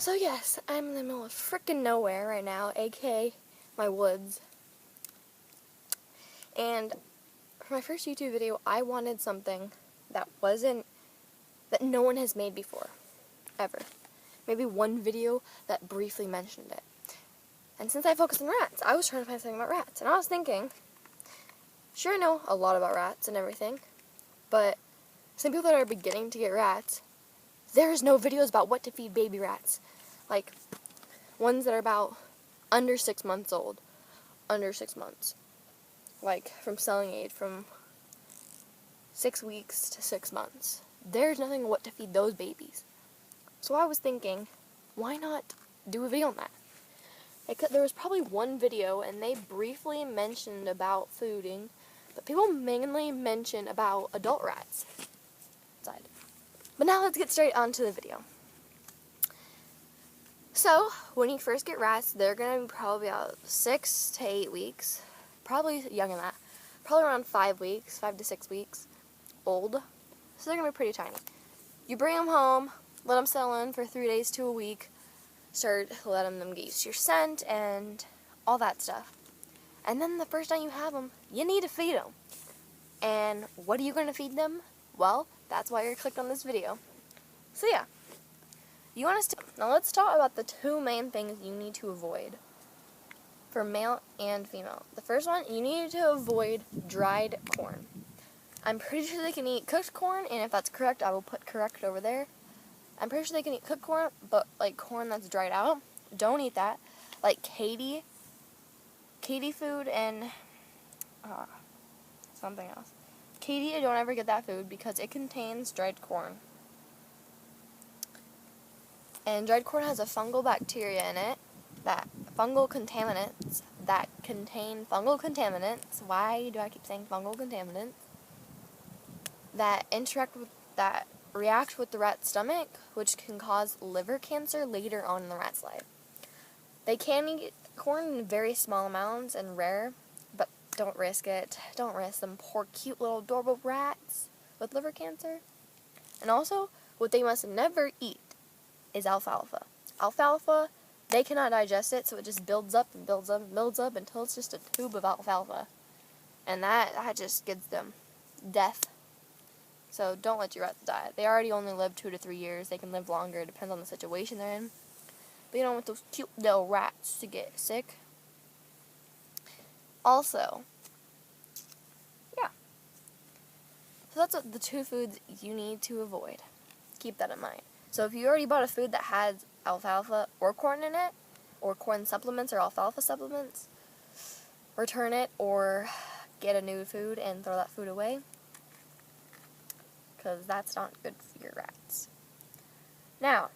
So yes, I'm in the middle of frickin' nowhere right now, aka my woods. And for my first YouTube video, I wanted something that no one has made before, ever. Maybe one video that briefly mentioned it. And since I focused on rats, I was trying to find something about rats. And I was thinking, sure, I know a lot about rats and everything, but some people that are beginning to get rats, there's no videos about what to feed baby rats. Like, ones that are about under 6 months old. Under 6 months. Like, from selling age, from 6 weeks to 6 months. There's nothing on what to feed those babies. So I was thinking, why not do a video on that? There was probably one video, and they briefly mentioned about fooding, but people mainly mention about adult rats. But now let's get straight onto the video. So, when you first get rats, they're going to be probably about 6 to 8 weeks. Probably younger than that. Probably around 5 weeks, 5 to 6 weeks old. So they're going to be pretty tiny. You bring them home, let them settle in for 3 days to a week. Start letting them get used to your scent and all that stuff. And then the first time you have them, you need to feed them. And what are you going to feed them? Well, that's why you're clicked on this video. So yeah. Now let's talk about the two main things you need to avoid for male and female. The first one, you need to avoid dried corn. I'm pretty sure they can eat cooked corn, and if that's correct, I will put correct over there. I'm pretty sure they can eat cooked corn, but like corn that's dried out, don't eat that. Like Katie food and something else. Katie, don't ever get that food because it contains dried corn. And dried corn has a fungal bacteria in it, fungal contaminants that contain fungal contaminants. Why do I keep saying fungal contaminants? That react with the rat's stomach, which can cause liver cancer later on in the rat's life. They can eat corn in very small amounts and rare, but don't risk it. Don't risk them poor, cute little adorable rats with liver cancer. And also, what they must never eat is alfalfa. Alfalfa, they cannot digest it, so it just builds up and builds up and builds up until it's just a tube of alfalfa. And that just gives them death. So don't let your rats die. They already only live 2 to 3 years. They can live longer. It depends on the situation they're in. But you don't want those cute little rats to get sick. Also, yeah. So that's the two foods you need to avoid. Keep that in mind. So if you already bought a food that has alfalfa or corn in it, or corn supplements or alfalfa supplements, return it or get a new food and throw that food away, because that's not good for your rats. Now,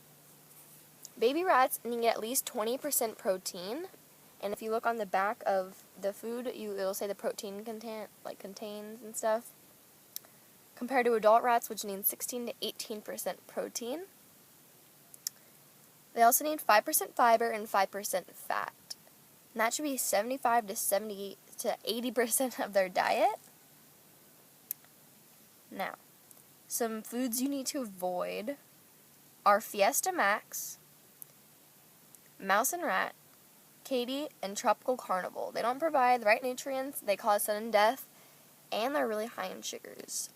baby rats need to get at least 20% protein, and if you look on the back of the food, it'll say the protein contains and stuff, compared to adult rats, which need 16 to 18% protein. They also need 5% fiber and 5% fat. And that should be 75 to 70 to 80% of their diet. Now, some foods you need to avoid are Fiesta Max, Mouse and Rat, Katie, and Tropical Carnival. They don't provide the right nutrients, they cause sudden death, and they're really high in sugars.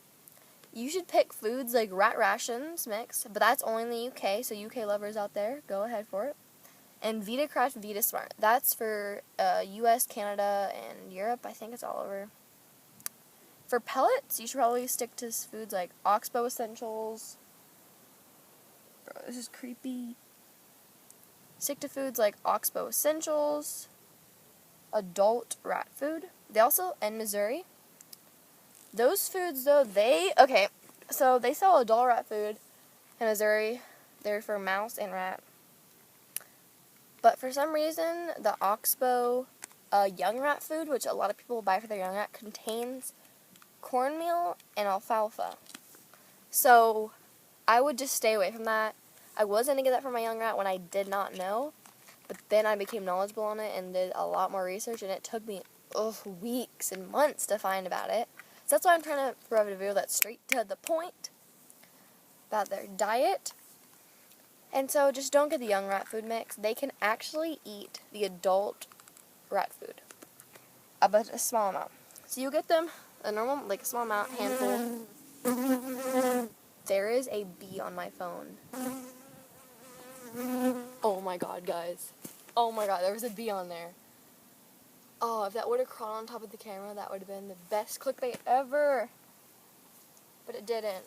You should pick foods like rat rations mix, but that's only in the UK, so UK lovers out there, go ahead for it. And VitaCraft Vita Smart. That's for US, Canada, and Europe. I think it's all over. For pellets, you should probably stick to foods like Oxbow Essentials. Bro, this is creepy. Stick to foods like Oxbow Essentials, adult rat food. They also, in Missouri, those foods, though, so they sell adult rat food in Missouri. They're for mouse and rat. But for some reason, the Oxbow young rat food, which a lot of people buy for their young rat, contains cornmeal and alfalfa. So I would just stay away from that. I was going to get that for my young rat when I did not know, but then I became knowledgeable on it and did a lot more research, and it took me weeks and months to find about it. So that's why I'm trying to provide a video that's straight to the point about their diet. And so just don't get the young rat food mix. They can actually eat the adult rat food, but a small amount. So you get them a normal, like a small amount, handful. There is a bee on my phone. Oh my god, guys. Oh my god, there was a bee on there. Oh, if that would have crawled on top of the camera, that would have been the best clickbait ever. But it didn't.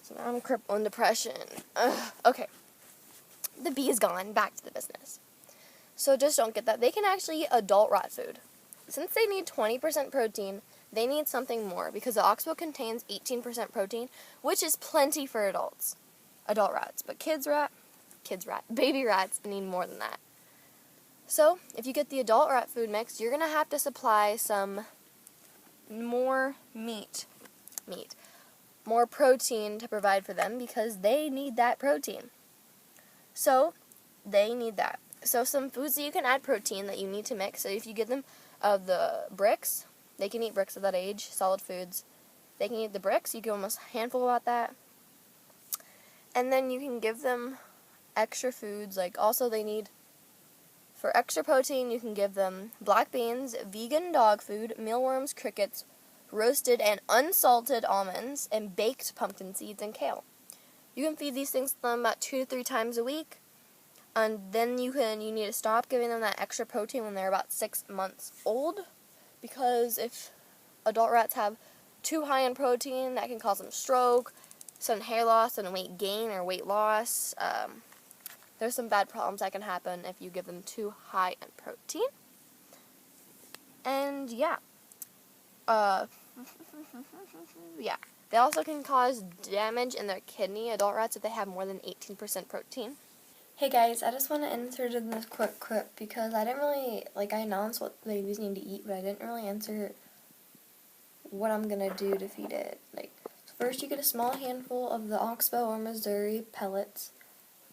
So now I'm crippled in depression. Ugh. Okay. The bee is gone. Back to the business. So just don't get that. They can actually eat adult rat food. Since they need 20% protein, they need something more because the oxbow contains 18% protein, which is plenty for adults. Adult rats. But baby rats need more than that. So, if you get the adult rat food mix, you're going to have to supply some more more protein to provide for them because they need that protein. So, they need that. So, some foods that you can add protein that you need to mix. So, if you give them the bricks, they can eat bricks at that age, solid foods. They can eat the bricks. You give them a handful about that. And then you can give them extra foods. Like, also they need, for extra protein, you can give them black beans, vegan dog food, mealworms, crickets, roasted and unsalted almonds, and baked pumpkin seeds and kale. You can feed these things to them about 2 to 3 times a week. And then you need to stop giving them that extra protein when they're about 6 months old. Because if adult rats have too high in protein, that can cause them stroke, sudden hair loss, and weight gain or weight loss. There's some bad problems that can happen if you give them too high in protein. And yeah. Yeah. They also can cause damage in their kidney, adult rats, if they have more than 18% protein. Hey guys, I just want to insert in this quick clip because I didn't really, I announced what the babies need to eat, but I didn't really answer what I'm going to do to feed it. First you get a small handful of the oxbow or Missouri pellets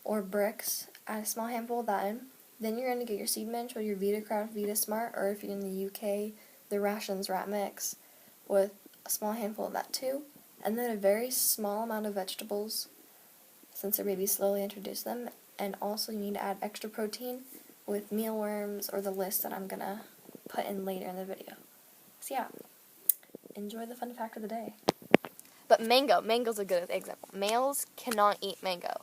or bricks, add a small handful of that in. Then you're going to get your seed minch with your Vita Craft Vita Smart, or if you're in the UK, the Rations Rat Mix, with a small handful of that too. And then a very small amount of vegetables, since their babies slowly introduce them. And also you need to add extra protein with mealworms or the list that I'm going to put in later in the video. So yeah, enjoy the fun fact of the day. But mango's a good example. Males cannot eat mango.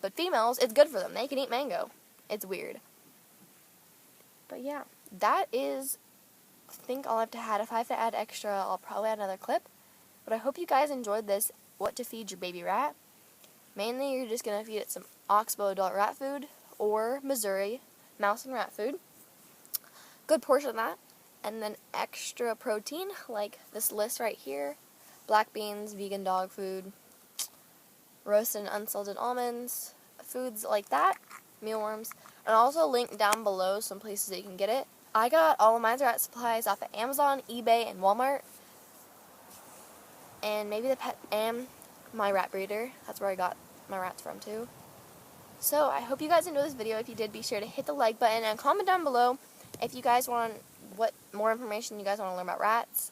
But females, it's good for them. They can eat mango. It's weird. But yeah, that is, I think all I have to add. If I have to add extra, I'll probably add another clip. But I hope you guys enjoyed this, what to feed your baby rat. Mainly, you're just going to feed it some oxbow adult rat food or Missouri mouse and rat food. Good portion of that. And then extra protein, like this list right here. Black beans, vegan dog food, roasted and unsalted almonds, foods like that, mealworms. And I'll also link down below some places that you can get it. I got all of my rat supplies off of Amazon, eBay, and Walmart. And maybe the pet and my rat breeder. That's where I got my rats from too. So I hope you guys enjoyed this video. If you did, be sure to hit the like button and comment down below if you guys want what more information you guys want to learn about rats,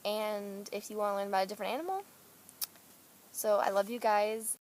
and if you want to learn about a different animal. So I love you guys.